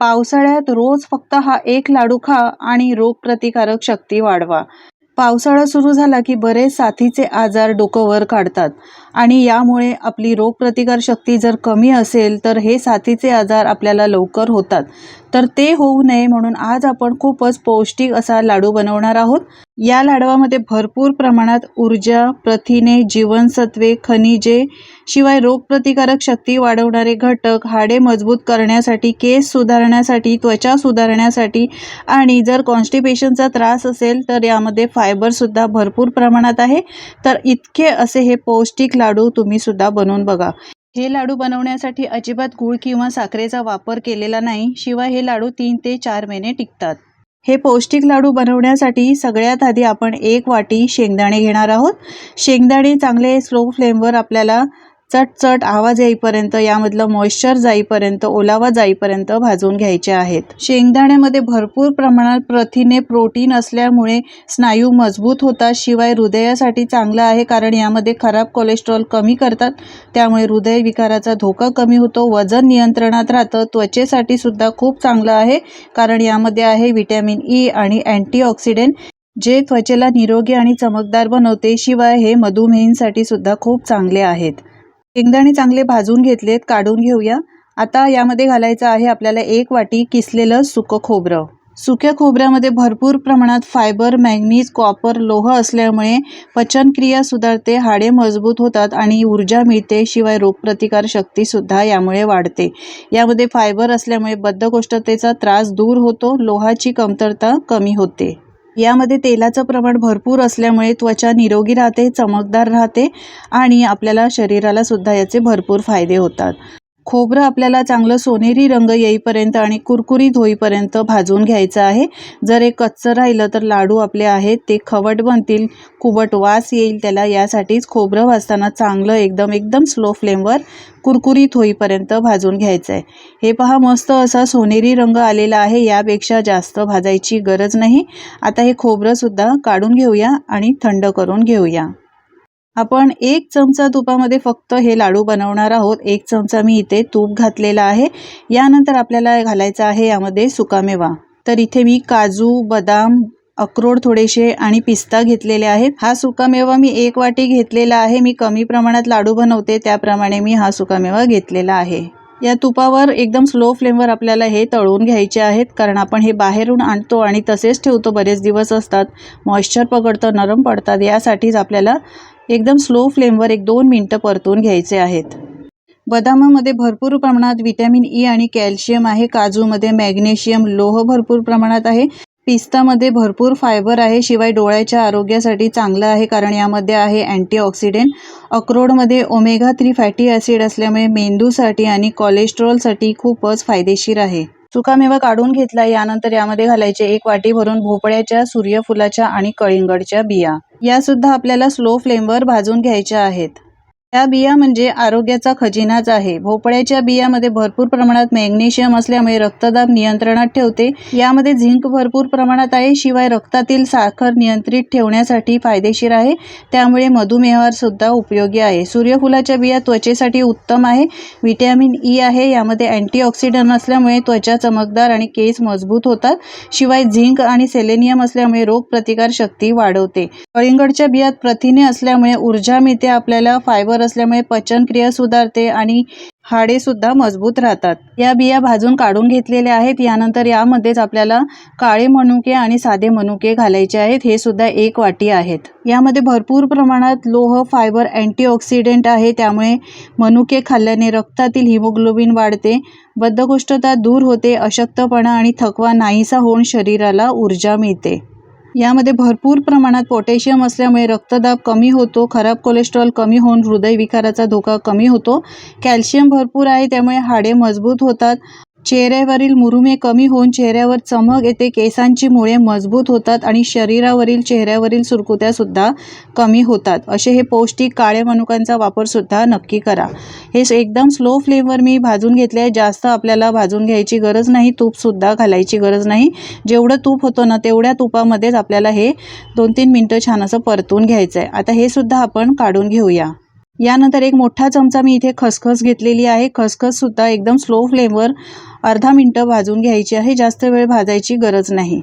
पावसाळ्यात रोज फक्त हा एक लाडू खा आणि रोगप्रतिकारक शक्ती वाढवा. पावसाळा सुरू झाला की बरेच साथीचे आजार डोकं वर काढतात आणि यामुळे आपली रोगप्रतिकार शक्ती जर कमी असेल तर हे साथीचे आजार आपल्याला लवकर होतात. तर ते होऊ नये म्हणून आज आपण खूपच पौष्टिक असा लाडू बनवणार आहोत. या लाडवामध्ये भरपूर प्रमाणात ऊर्जा, प्रथिने, जीवनसत्वे, खनिजे, शिवाय रोगप्रतिकारक शक्ती वाढवणारे घटक, हाडे मजबूत करण्यासाठी, केस सुधारण्यासाठी, त्वचा सुधारण्यासाठी आणि जर कॉन्स्टिपेशनचा त्रास असेल तर यामध्ये फायबर सुद्धा भरपूर प्रमाणात आहे. तर इतके असे हे पौष्टिक लाडू तुम्ही सुद्धा बनवून बघा. हे लाडू बनवण्यासाठी अजिबात गूळ किंवा साखरेचा वापर केलेला नाही. शिवाय हे लाडू 3 ते 4 महिने टिकतात. हे पौष्टिक लाडू बनवण्यासाठी सगळ्यात आधी आपण 1 वाटी शेंगदाणे घेणार आहोत. शेंगदाणे चांगले स्लो फ्लेमवर आपल्याला चटचट आवाज येईपर्यंत, यामधलं मॉइश्चर जाईपर्यंत, ओलावा जाईपर्यंत भाजून घ्यायचे आहेत. शेंगदाण्यामध्ये भरपूर प्रमाणात प्रथिने, प्रोटीन असल्यामुळे स्नायू मजबूत होतात. शिवाय हृदयासाठी चांगलं आहे कारण यामध्ये खराब कोलेस्ट्रॉल कमी करतात. त्यामुळे हृदयविकाराचा धोका कमी होतो. वजन नियंत्रणात राहतं. त्वचेसाठी सुद्धा खूप चांगलं आहे कारण यामध्ये आहे व्हिटॅमिन ई आणि अँटीऑक्सिडंट, जे त्वचेला निरोगी आणि चमकदार बनवते. शिवाय हे मधुमेहींसाठी सुद्धा खूप चांगले आहेत. शेंगदाणे चांगले भाजून घेतलेत, काढून घेऊया. आता यामध्ये घालायचं आहे आपल्याला 1 वाटी किसलेलं सुकं खोबरं. सुक्या खोबऱ्यामध्ये भरपूर प्रमाणात फायबर, मॅंगनीज, कॉपर, लोह असल्यामुळे पचनक्रिया सुधारते, हाडे मजबूत होतात आणि ऊर्जा मिळते. शिवाय रोगप्रतिकार शक्ती सुद्धा यामुळे वाढते. यामध्ये फायबर असल्यामुळे बद्धकोष्ठतेचा त्रास दूर होतो, लोहाची कमतरता कमी होते. यामध्ये तेलाचं प्रमाण भरपूर असल्यामुळे त्वचा निरोगी राहते, चमकदार राहते आणि आपल्याला शरीराला सुद्धा याचे भरपूर फायदे होतात. खोबरं आपल्याला चांगलं सोनेरी रंग येईपर्यंत आणि कुरकुरीत होईपर्यंत भाजून घ्यायचं आहे. जर हे कच्चं राहिलं तर लाडू आपले आहेत ते खवट बनतील, कुबट वास येईल त्याला. यासाठीच खोबरं भाजताना चांगलं एकदम स्लो फ्लेमवर कुरकुरीत होईपर्यंत भाजून घ्यायचं आहे. हे पहा, मस्त असा सोनेरी रंग आलेला आहे. यापेक्षा जास्त भाजायची गरज नाही. आता हे खोबरं सुद्धा काढून घेऊया आणि थंड करून घेऊया. आपण 1 चमचा तुपामध्ये फक्त हे लाडू बनवणार आहोत. 1 चमचा मी इथे तूप घातलेला आहे. यानंतर आपल्याला घालायचं आहे यामध्ये सुकामेवा. तर इथे मी काजू, बदाम, अक्रोड थोडेसे आणि पिस्ता घेतलेले आहेत. हा सुकामेवा मी 1 वाटी घेतलेला आहे. मी कमी प्रमाणात लाडू बनवते त्याप्रमाणे मी हा सुकामेवा घेतलेला आहे. या तुपावर एकदम स्लो फ्लेमवर आपल्याला हे तळून घ्यायचे आहेत कारण आपण हे बाहेरून आणतो आणि तसेच ठेवतो, बरेच दिवस असतात, मॉइश्चर पकडतं, नरम पडतात. यासाठीच आपल्याला एकदम स्लो फ्लेमवर 1-2 मिनिटं परतून घ्यायचे आहेत. बदामामध्ये भरपूर प्रमाणात व्हिटॅमिन ई आणि कॅल्शियम आहे. काजूमध्ये मॅग्नेशियम, लोह भरपूर प्रमाणात आहे. पिस्तामध्ये भरपूर फायबर आहे. शिवाय डोळ्याच्या आरोग्यासाठी चांगलं आहे कारण यामध्ये आहे अँटीऑक्सिडंट. अक्रोडमध्ये ओमेगा 3 फॅटी ॲसिड असल्यामुळे मेंदूसाठी आणि कोलेस्ट्रॉलसाठी खूपच फायदेशीर आहे. सुकामेवा काढून घेतला. यानंतर यामध्ये घालायचे 1 वाटी भरून भोपळ्याच्या, सूर्यफुलाच्या आणि कळिंगडच्या बिया. या सुद्धा आपल्याला स्लो फ्लेमवर भाजून घ्यायच्या आहेत. या बिया म्हणजे आरोग्याचा खजिनाच आहे. भोपळ्याच्या बियामध्ये भरपूर प्रमाणात मॅग्नेशियम असल्यामुळे रक्तदाब नियंत्रणात ठेवते. यामध्ये झिंक भरपूर प्रमाणात आहे. शिवाय रक्तातील साखर नियंत्रित ठेवण्यासाठी फायदेशीर आहे. त्यामुळे मधुमेहावर सुद्धा उपयोगी आहे. सूर्यफुलाच्या बिया त्वचेसाठी उत्तम आहे. व्हिटॅमिन ई आहे. यामध्ये अँटीऑक्सिडंट असल्यामुळे त्वचा चमकदार आणि केस मजबूत होतात. शिवाय झिंक आणि सेलेनियम असल्यामुळे रोगप्रतिकार शक्ती वाढवते. कळिंगडच्या बियात प्रथिने असल्यामुळे ऊर्जा मिळते आपल्याला. फायबर असल्यामुळे पचनक्रिया सुधारते आणि हाडे सुद्धा मजबूत राहतात. या बिया भाजून काढून घेतलेल्या आहेत. यानंतर यामध्येच आपल्याला काळे मनुके आणि साधे मनुके घालायचे आहेत. हे सुद्धा 1 वाटी आहेत. यामध्ये भरपूर प्रमाणात लोह, फायबर, अँटीऑक्सिडंट आहे. त्यामुळे मनुके खाल्ल्याने रक्तातील हिमोग्लोबिन वाढते, बद्धकोष्ठता दूर होते, अशक्तपणा आणि थकवा नाहीसा होऊन शरीराला ऊर्जा मिळते. यामध्ये भरपूर प्रमाणात पोटॅशियम असल्यामुळे रक्तदाब कमी होतो, खराब कोलेस्ट्रॉल कमी होऊन हृदयविकाराचा धोका कमी होतो. कॅल्शियम भरपूर आहे त्यामुळे हाडे मजबूत होतात. चेहऱ्यावरील मुरुमे कमी होऊन चेहऱ्यावर चमक येते, केसांची मुळे मजबूत होतात आणि शरीरावरील, चेहऱ्यावरील सुरकुत्या सुद्धा कमी होतात. असे हे पौष्टिक काळ्या मनुकांचा वापर सुद्धा नक्की करा. हे एकदम स्लो फ्लेमवर मी भाजून घेतले आहे. जास्त आपल्याला भाजून घ्यायची गरज नाही. तूप सुद्धा घालायची गरज नाही. जेवढं तूप होतं ना तेवढ्या तुपामध्येच आपल्याला हे 2-3 मिनिटं छान असं परतून घ्यायचं आहे. आता हे सुद्धा आपण काढून घेऊया. यानंतर एक मोठा चमचा मी इथे खसखस घेतलेली आहे. खसखससुद्धा एकदम स्लो फ्लेमवर अर्धा मिनटं भाजून घ्यायची आहे. जास्त वेळ भाजायची गरज नाही.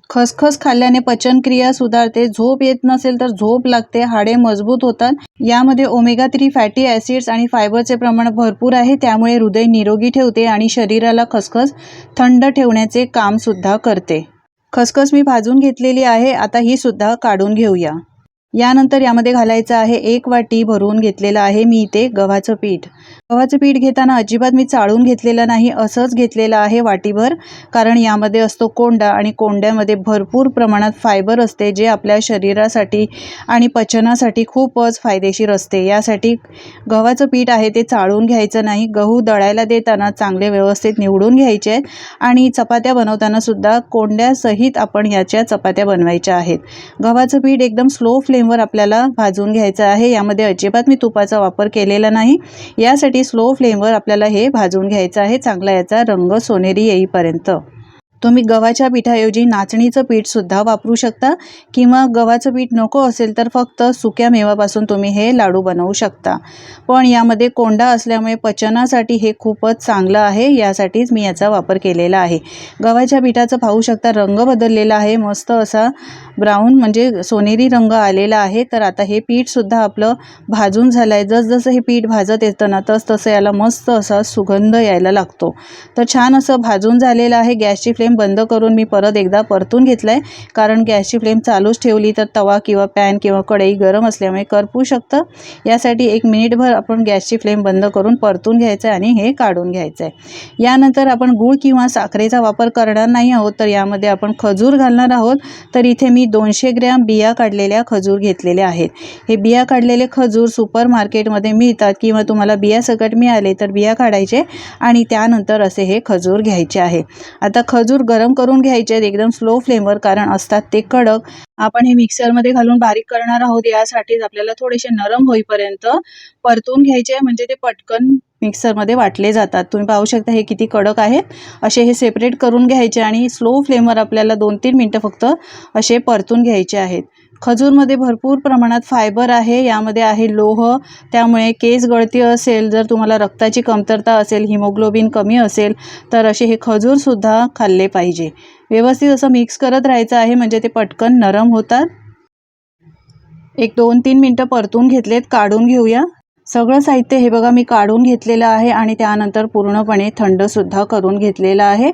खसखस खाल्ल्याने पचनक्रिया सुधारते, झोप येत नसेल तर झोप लागते, हाडे मजबूत होतात. यामध्ये ओमेगा 3 फॅटी ॲसिड्स आणि फायबरचे प्रमाण भरपूर आहे, त्यामुळे हृदय निरोगी ठेवते आणि शरीराला खसखस थंड ठेवण्याचे कामसुद्धा करते. खसखस मी भाजून घेतलेली आहे. आता ही सुद्धा काढून घेऊया. यानंतर यामध्ये घालायचं आहे 1 वाटी भरून घेतलेलं आहे मी इथे गव्हाचं पीठ. गव्हाचं पीठ घेताना अजिबात मी चाळून घेतलेलं नाही, असंच घेतलेलं आहे वाटीभर. कारण यामध्ये असतो कोंडा आणि कोंड्यामध्ये भरपूर प्रमाणात फायबर असते, जे आपल्या शरीरासाठी आणि पचनासाठी खूपच फायदेशीर असते. यासाठी गव्हाचं पीठ आहे ते चाळून घ्यायचं नाही. गहू दळायला देताना चांगले व्यवस्थित निवडून घ्यायचे आहेत आणि चपात्या बनवताना सुद्धा कोंड्यासहित आपण याच्या चपात्या बनवायच्या आहेत. गव्हाचं पीठ एकदम स्लो फ्लेमवर आपल्याला भाजून घ्यायचं आहे. यामध्ये अजिबात मी तुपाचा वापर केलेला नाही. यासाठी स्लो फ्लेमवर आपल्याला हे भाजून घ्यायचं आहे, चांगला याचा रंग सोनेरी येईपर्यंत. तुम्ही गव्हाच्या पिठाऐवजी नाचणीचं पीठसुद्धा वापरू शकता किंवा गव्हाचं पीठ नको असेल तर फक्त सुक्या मेवापासून तुम्ही हे लाडू बनवू शकता. पण यामध्ये कोंडा असल्यामुळे पचनासाठी हे खूपच चांगलं आहे, यासाठीच मी याचा वापर केलेला आहे. गव्हाच्या पिठाचं पाहू शकता रंग बदललेला आहे, मस्त असा ब्राऊन म्हणजे सोनेरी रंग आलेला आहे. तर आता हे पीठसुद्धा आपलं भाजून झालं आहे. जसजसं हे पीठ भाजत येतं ना तसं याला मस्त असा सुगंध यायला लागतो. तर छान असं भाजून झालेलं आहे. गॅसची फ्लेम बंद करून मी परत एकदा परतून घेतलं आहे, कारण गॅसची फ्लेम चालूच ठेवली तर तवा किंवा पॅन किंवा कढई गरम असल्यामुळे करपू शकतं. यासाठी 1 मिनिटभर आपण गॅसची फ्लेम बंद करून परतून घ्यायचं आहे आणि हे काढून घ्यायचं आहे. यानंतर आपण गूळ किंवा साखरेचा वापर करणार नाही आहोत, तर यामध्ये आपण खजूर घालणार आहोत. तर इथे मी 200 ग्रॅम बिया काढलेल्या खजूर घेतलेल्या आहेत. हे बिया काढलेले खजूर सुपर मार्केटमध्ये मिळतात किंवा तुम्हाला बिया सकट मिळाले तर बिया काढायचे आणि त्यानंतर असे हे खजूर घ्यायचे आहे. आता खजूर गरम करून घ्यायचे आहेत एकदम स्लो फ्लेमवर, कारण असतात ते कडक. आपण हे मिक्सरमध्ये घालून बारीक करणार आहोत. यासाठीच आपल्याला थोडेसे नरम होईपर्यंत परतून घ्यायचे आहे, म्हणजे ते पटकन मिक्सरमध्ये वाटले जातात. तुम्ही पाहू शकता हे किती कडक आहेत. असे हे सेपरेट करून घ्यायचे आणि स्लो फ्लेमवर आपल्याला 2-3 मिनटं फक्त असे परतून घ्यायचे आहेत. खजूरमध्ये भरपूर प्रमाणात फायबर आहे, यामध्ये आहे लोह, त्यामुळे केस गळती असेल, जर तुम्हाला रक्ताची कमतरता असेल, हिमोग्लोबिन कमी असेल तर असे हे खजूरसुद्धा खाल्ले पाहिजे. व्यवस्थित असं मिक्स करत राहायचं आहे, म्हणजे ते पटकन नरम होतात. एक 2-3 मिनटं परतून घेतलेत, काढून घेऊया. सगळं साहित्य हे बघा मी काढून घेतलेलं आहे आणि त्यानंतर पूर्णपणे थंडसुद्धा करून घेतलेलं आहे.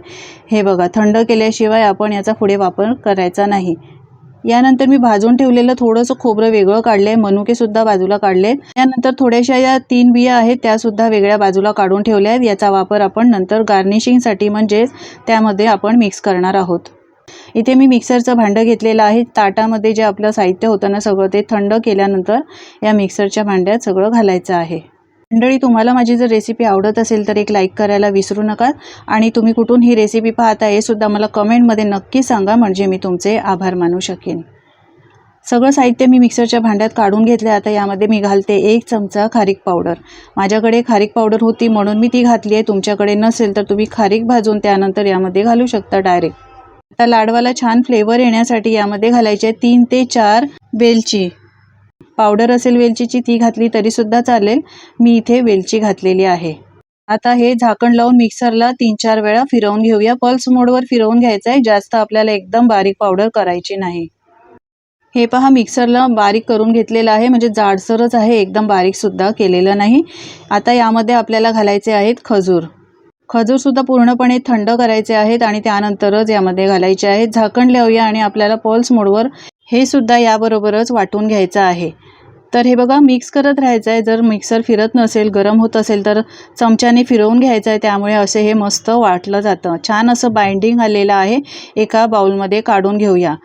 हे बघा, थंड केल्याशिवाय आपण याचा पुढे वापर करायचा नाही. यानंतर मी भाजून ठेवलेलं थोडंसं खोबरं वेगळं काढले, मनुकेसुद्धा बाजूला काढले. त्यानंतर थोड्याशा या 3 बिया आहेत त्यासुद्धा वेगळ्या बाजूला काढून ठेवल्या आहेत. याचा वापर आपण नंतर गार्निशिंगसाठी म्हणजेच त्यामध्ये आपण मिक्स करणार आहोत. इथे मी मिक्सरचं भांडं घेतलेलं आहे. ताटामध्ये जे आपलं साहित्य होतं ना सगळं ते थंड केल्यानंतर या मिक्सरच्या भांड्यात सगळं घालायचं आहे. मंडळी, तुम्हाला माझी जर रेसिपी आवडत असेल तर एक लाईक करायला विसरू नका आणि तुम्ही कुठून ही रेसिपी पाहता हे सुद्धा मला कमेंटमध्ये नक्की सांगा, म्हणजे मी तुमचे आभार मानू शकेन. सगळं साहित्य मी मिक्सरच्या भांड्यात काढून घेतले. आता यामध्ये मी घालते 1 चमचा खारीक पावडर. माझ्याकडे खारीक पावडर होती म्हणून मी ती घातली आहे. तुमच्याकडे नसेल तर तुम्ही खारीक भाजून त्यानंतर यामध्ये घालू शकता डायरेक्ट. आता लाडवाला छान फ्लेवर येण्यासाठी यामध्ये घालायचे 3 ते 4 वेलची. पावडर असेल वेलचीची ती घातली तरीसुद्धा चालेल. मी इथे वेलची घातलेली आहे. आता हे झाकण लावून मिक्सरला 3-4 वेळा फिरवून घेऊया. पल्स मोडवर फिरवून घ्यायचं आहे, जास्त आपल्याला एकदम बारीक पावडर करायची नाही. हे पहा, मिक्सरला बारीक करून घेतलेलं आहे, म्हणजे जाडसरच आहे, एकदम बारीकसुद्धा केलेलं नाही. आता यामध्ये आपल्याला घालायचे आहेत खजूर. खजूरसुद्धा पूर्णपणे थंड करायचे आहेत आणि त्यानंतरच यामध्ये घालायचे आहेत. झाकण लावूया आणि आपल्याला पल्स मोडवर हे सुद्धा याबरोबरच वाटून घ्यायचं आहे. तर हे बघा, मिक्स करत राहायचं आहे. जर मिक्सर फिरत नसेल, गरम होत असेल तर चमच्याने फिरवून घ्यायचं आहे, त्यामुळे असे हे मस्त वाटलं जातं. छान असं बाइंडिंग आलेलं आहे. एका बाउलमध्ये काढून घेऊया.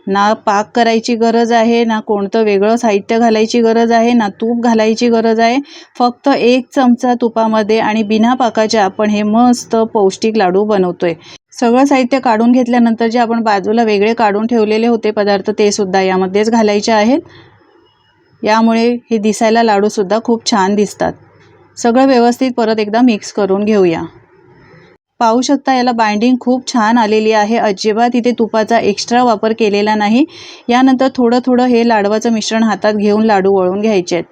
ना पाक करायची गरज आहे, ना कोणतं वेगळं साहित्य घालायची गरज आहे, ना तूप घालायची गरज आहे. फक्त 1 चमचा तुपामध्ये आणि बिना पाकाचे आपण हे मस्त पौष्टिक लाडू बनवतोय. सगळं साहित्य काढून घेतल्यानंतर जे आपण बाजूला वेगळे काढून ठेवलेले होते पदार्थ ते सुद्धा यामध्येच घालायचे आहेत. यामुळे हे दिसायला लाडूसुद्धा खूप छान दिसतात. सगळं व्यवस्थित परत एकदा मिक्स करून घेऊया. पाहू शकता याला बाइंडिंग खूप छान आलेली आहे. अजिबात इथे तुपाचा एक्स्ट्रा वापर केलेला नाही. यानंतर थोडं थोडं हे लाडवाचं मिश्रण हातात घेऊन लाडू वळून घ्यायचे आहेत.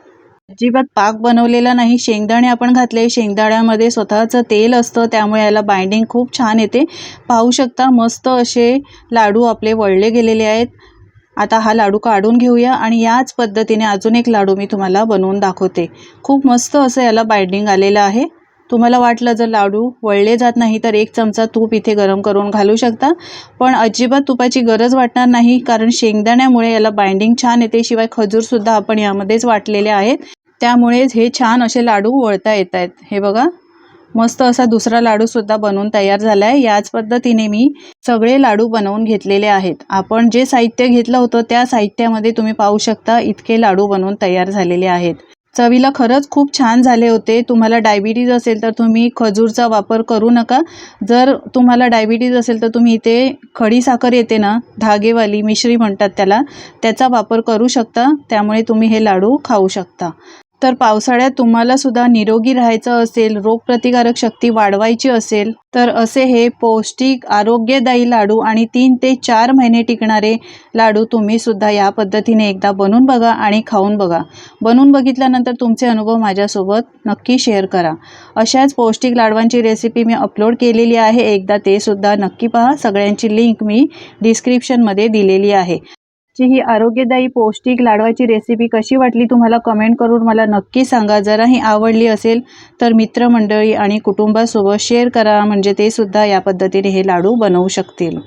अजिबात पाक बनवलेला नाही. शेंगदाणे आपण घातले. शेंगदाण्यामध्ये स्वतःचं तेल असतं, त्यामुळे याला बाइंडिंग खूप छान येते. पाहू शकता मस्त असे लाडू आपले वळले गेलेले आहेत. आता हा लाडू काढून घेऊया आणि याच पद्धतीने अजून एक लाडू मी तुम्हाला बनवून दाखवते. खूप मस्त असं याला बाइंडिंग आलेलं आहे. तुम्हाला वाटलं जर लाडू वळले जात नाही तर 1 चमचा तूप इथे गरम करून घालू शकता. पण अजिबात तुपाची गरज वाटणार नाही, कारण शेंगदाण्यामुळे याला बाइंडिंग छान येते. शिवाय खजूरसुद्धा आपण यामध्येच वाटलेले आहेत, त्यामुळेच हे छान असे लाडू वळता येत आहेत. हे बघा, मस्त असा दुसरा लाडूसुद्धा बनवून तयार झाला आहे. याच पद्धतीने मी सगळे लाडू बनवून घेतलेले आहेत. आपण जे साहित्य घेतलं होतं त्या साहित्यामध्ये तुम्ही पाहू शकता इतके लाडू बनवून तयार झालेले आहेत. चवीला खरंच खूप छान झाले होते. तुम्हाला डायबिटीज असेल तर तुम्ही खजूरचा वापर करू नका. जर तुम्हाला डायबिटीज असेल तर तुम्ही इथे खडी साखर येते ना, धागेवाली मिश्री म्हणतात त्याला, त्याचा वापर करू शकता. त्यामुळे तुम्ही हे लाडू खाऊ शकता. तर पावसाळ्यात तुम्हाला सुद्धा निरोगी राहायचं असेल, रोगप्रतिकारक शक्ती वाढवायची असेल, तर असे हे पौष्टिक आरोग्यदायी लाडू आणि 3 ते 4 महिने टिकणारे लाडू तुम्ही सुद्धा या पद्धतीने एकदा बनवून बघा आणि खाऊन बघा. बनवून बघितल्यानंतर तुमचे अनुभव माझ्यासोबत नक्की शेअर करा. अशाच पौष्टिक लाडवांची रेसिपी मी अपलोड केलेली आहे. एकदा ते सुद्धा नक्की पहा. सगळ्यांची लिंक मी डिस्क्रिप्शनमध्ये दिलेली आहे. ही आरोग्यदायी पौष्टिक लाडवाची रेसिपी कशी वाटली तुम्हाला कमेंट करून मला नक्की सांगा. जराही आवडली असेल तर मित्रमंडळी आणि कुटुंबासोबत शेअर करा, म्हणजे ते सुद्धा या पद्धतीने हे लाडू बनवू शकतील.